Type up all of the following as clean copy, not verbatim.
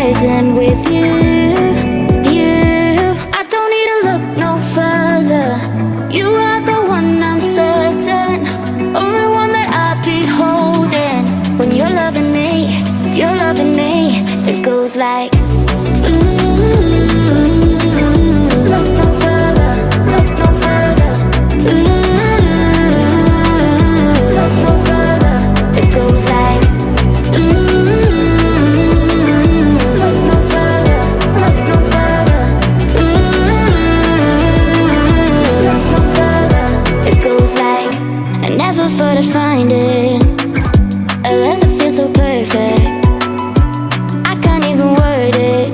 horizon with you. I don't need to look no further. You are the one, I'm certain. Only one that I'll be holding. When you're loving me, it goes like look no further, look no further. Look no further. It goes like look no further, look no further. Look no further. It goes like I never thought I'd find it. A love that feels so perfect. I can't even word it.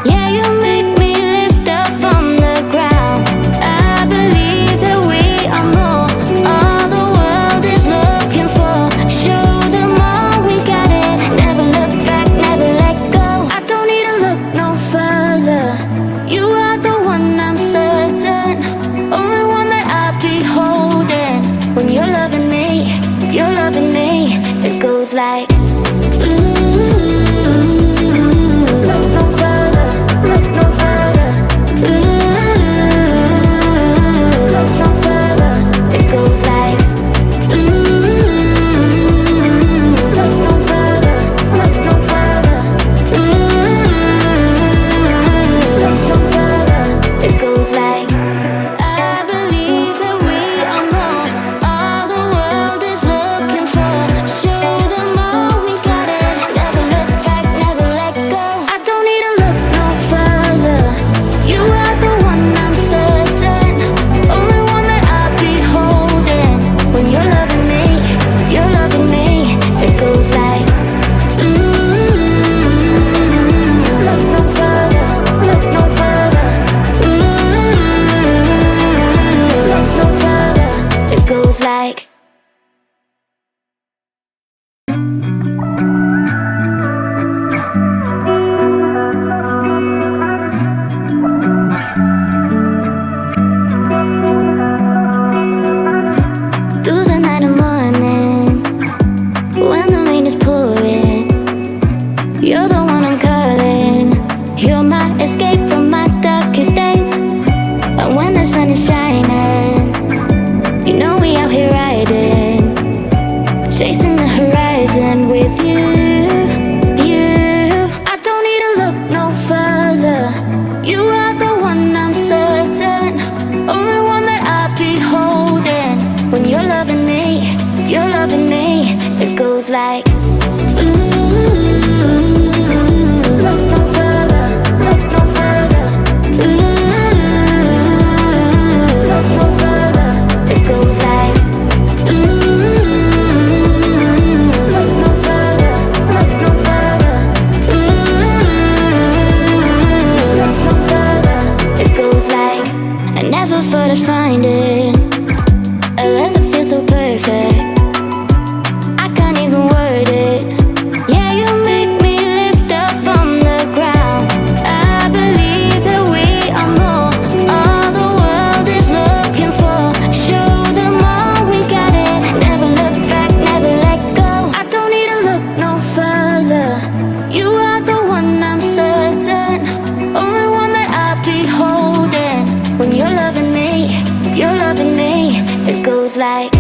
Yeah, you make me lift up from the ground. I believe that we are more. All the world is looking for. Show them all we got it. Never look back, never let go. I don't need to look no further. You are the one, I'm certain. Only one that I'll be holding. When you're loving me, it goes like look no further, look no further. Look no further. It goes like look no further, look no further. Look no further. It goes like I believe that we are more. All the world is looking for. Show them all we got it. Never look back, never let go. I don't need to look no further. You are the one, I'm certain. Only one that I'll be holding. When you're loving me, it goes like look no further, look no further. Look no further. It goes like through the night and morning, when the rain is pouring, you're the one I'm calling. You're my escape from my darkest days. And when the sun is shining, you know we out here riding, chasing the horizon with you. I don't need to look no further. You are the one, I'm certain. Only one that I'll be holding. When you're loving me, it goes like look no further, look no further. Look no further. It goes like look no further, look no further. Look no further. It goes like I never thought I'd find it. A love that feels so perfect. I can't even word it. Yeah, you make me lift up from the ground. I believe that we are more. All the world is looking for. Show them all we got it. Never look back, never let go. I don't need to look no further. You are the one, I'm certain. Only one that I'll be holding. When you're loving me, it goes like